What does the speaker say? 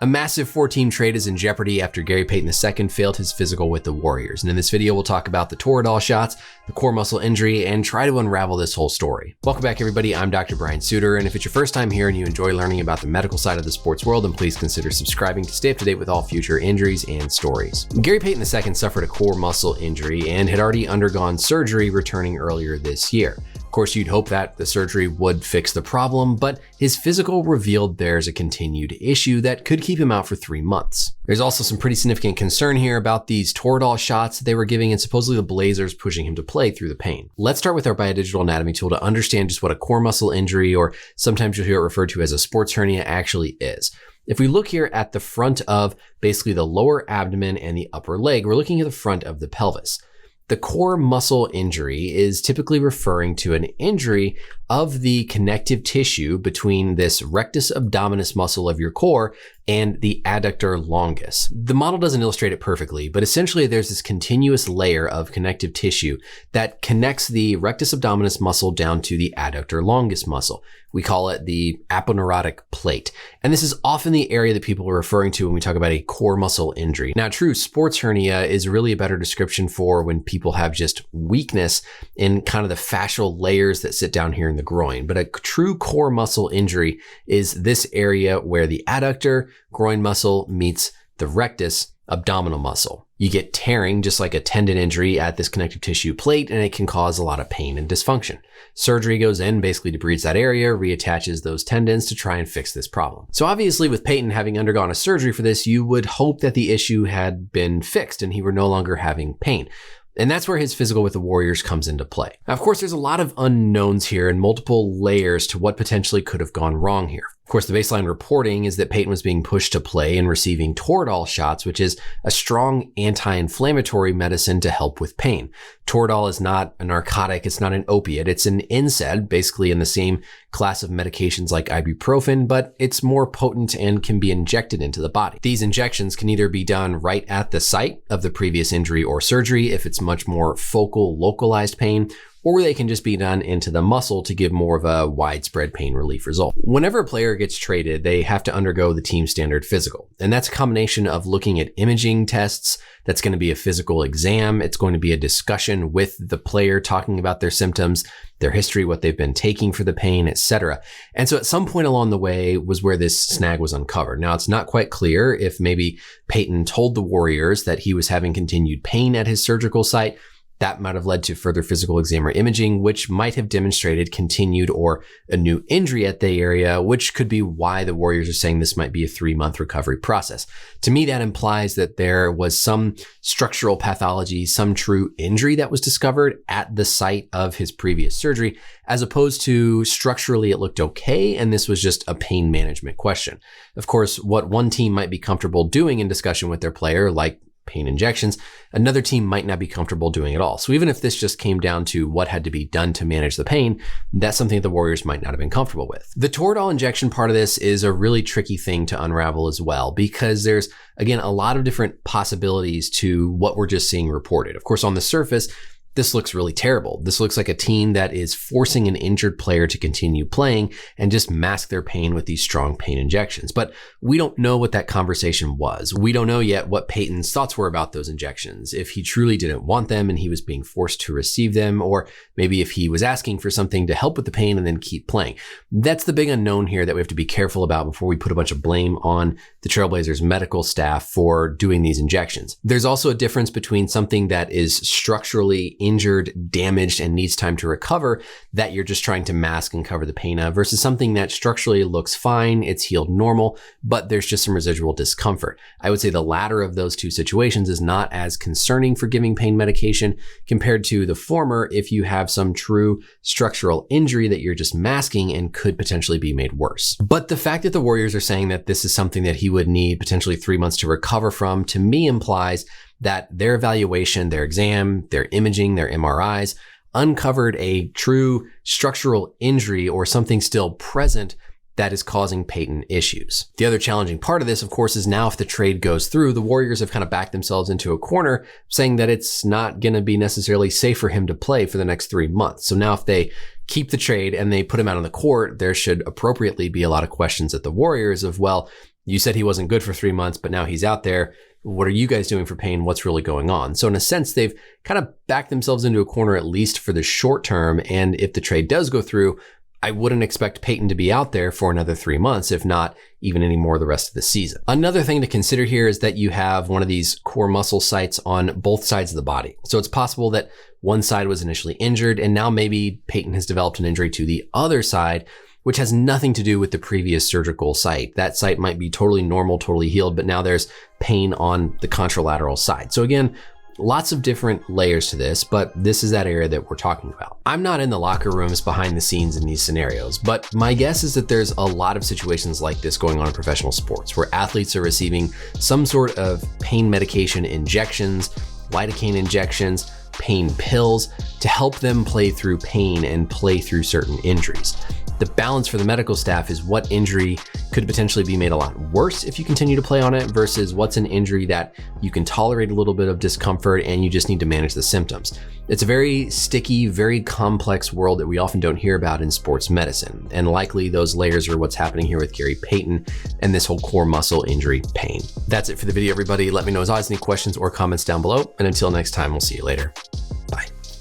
A massive 4-team trade is in jeopardy after Gary Payton II failed his physical with the Warriors. And in this video, we'll talk about the Toradol shots, the core muscle injury, and try to unravel this whole story. Welcome back, everybody. I'm Dr. Brian Sutterer, and if it's your first time here and you enjoy learning about the medical side of the sports world, then please consider subscribing to stay up to date with all future injuries and stories. Gary Payton II suffered a core muscle injury and had already undergone surgery returning earlier this year. Of course, you'd hope that the surgery would fix the problem, but his physical revealed there's a continued issue that could keep him out for 3 months. There's also some pretty significant concern here about these Toradol shots they were giving and supposedly the Blazers pushing him to play through the pain. Let's start with our biodigital anatomy tool to understand just what a core muscle injury, or sometimes you'll hear it referred to as a sports hernia, actually is. If we look here at the front of basically the lower abdomen and the upper leg, we're looking at the front of the pelvis. The core muscle injury is typically referring to an injury of the connective tissue between this rectus abdominis muscle of your core and the adductor longus. The model doesn't illustrate it perfectly, but essentially there's this continuous layer of connective tissue that connects the rectus abdominis muscle down to the adductor longus muscle. We call it the aponeurotic plate. And this is often the area that people are referring to when we talk about a core muscle injury. Now, true sports hernia is really a better description for when people have just weakness in kind of the fascial layers that sit down here in the groin. But a true core muscle injury is this area where the adductor groin muscle meets the rectus abdominal muscle. You get tearing, just like a tendon injury, at this connective tissue plate, and it can cause a lot of pain and dysfunction. Surgery goes in, basically debrides that area, reattaches those tendons to try and fix this problem. So obviously with Payton having undergone a surgery for this, you would hope that the issue had been fixed and he were no longer having pain. And that's where his physical with the Warriors comes into play. Now, of course, there's a lot of unknowns here and multiple layers to what potentially could have gone wrong here. Of course, the baseline reporting is that Payton was being pushed to play and receiving Toradol shots, which is a strong anti-inflammatory medicine to help with pain. Toradol is not a narcotic. It's not an opiate. It's an NSAID, basically in the same class of medications like ibuprofen, but it's more potent and can be injected into the body. These injections can either be done right at the site of the previous injury or surgery if it's much more focal, localized pain, or they can just be done into the muscle to give more of a widespread pain relief result. Whenever a player gets traded, they have to undergo the team standard physical. And that's a combination of looking at imaging tests. That's going to be a physical exam. It's going to be a discussion with the player talking about their symptoms, their history, what they've been taking for the pain, etc. And so at some point along the way was where this snag was uncovered. Now, it's not quite clear if maybe Payton told the Warriors that he was having continued pain at his surgical site. That might have led to further physical exam or imaging, which might have demonstrated continued or a new injury at the area, which could be why the Warriors are saying this might be a 3-month recovery process. To me, that implies that there was some structural pathology, some true injury that was discovered at the site of his previous surgery, as opposed to structurally it looked okay, and this was just a pain management question. Of course, what one team might be comfortable doing in discussion with their player, like pain injections, another team might not be comfortable doing at all. So even if this just came down to what had to be done to manage the pain, that's something that the Warriors might not have been comfortable with. The Toradol injection part of this is a really tricky thing to unravel as well, because there's, again, a lot of different possibilities to what we're just seeing reported. Of course, on the surface, this looks really terrible. This looks like a team that is forcing an injured player to continue playing and just mask their pain with these strong pain injections. But we don't know what that conversation was. We don't know yet what Payton's thoughts were about those injections, if he truly didn't want them and he was being forced to receive them, or maybe if he was asking for something to help with the pain and then keep playing. That's the big unknown here that we have to be careful about before we put a bunch of blame on the Trailblazers medical staff for doing these injections. There's also a difference between something that is structurally injured, damaged, and needs time to recover that you're just trying to mask and cover the pain of, versus something that structurally looks fine, it's healed normal, but there's just some residual discomfort. I would say the latter of those two situations is not as concerning for giving pain medication compared to the former if you have some true structural injury that you're just masking and could potentially be made worse. But the fact that the Warriors are saying that this is something that he would need potentially 3 months to recover from, to me implies that their evaluation, their exam, their imaging, their MRIs uncovered a true structural injury or something still present that is causing Payton issues. The other challenging part of this, of course, is now if the trade goes through, the Warriors have kind of backed themselves into a corner saying that it's not going to be necessarily safe for him to play for the next 3 months. So now if they keep the trade and they put him out on the court, there should appropriately be a lot of questions at the Warriors of, well, You said he wasn't good for 3 months, but now he's out there. What are you guys doing for Payne? What's really going on? So in a sense, they've kind of backed themselves into a corner, at least for the short term. And if the trade does go through, I wouldn't expect Payton to be out there for another 3 months, if not even any more the rest of the season. Another thing to consider here is that you have one of these core muscle sites on both sides of the body. So it's possible that one side was initially injured and now maybe Payton has developed an injury to the other side, which has nothing to do with the previous surgical site. That site might be totally normal, totally healed, but now there's pain on the contralateral side. So again, lots of different layers to this, but this is that area that we're talking about. I'm not in the locker rooms behind the scenes in these scenarios, but my guess is that there's a lot of situations like this going on in professional sports where athletes are receiving some sort of pain medication injections, lidocaine injections, pain pills to help them play through pain and play through certain injuries. The balance for the medical staff is what injury could potentially be made a lot worse if you continue to play on it versus what's an injury that you can tolerate a little bit of discomfort and you just need to manage the symptoms. It's a very sticky, very complex world that we often don't hear about in sports medicine. And likely those layers are what's happening here with Gary Payton and this whole core muscle injury pain. That's it for the video, everybody. Let me know as always any questions or comments down below. And until next time, we'll see you later.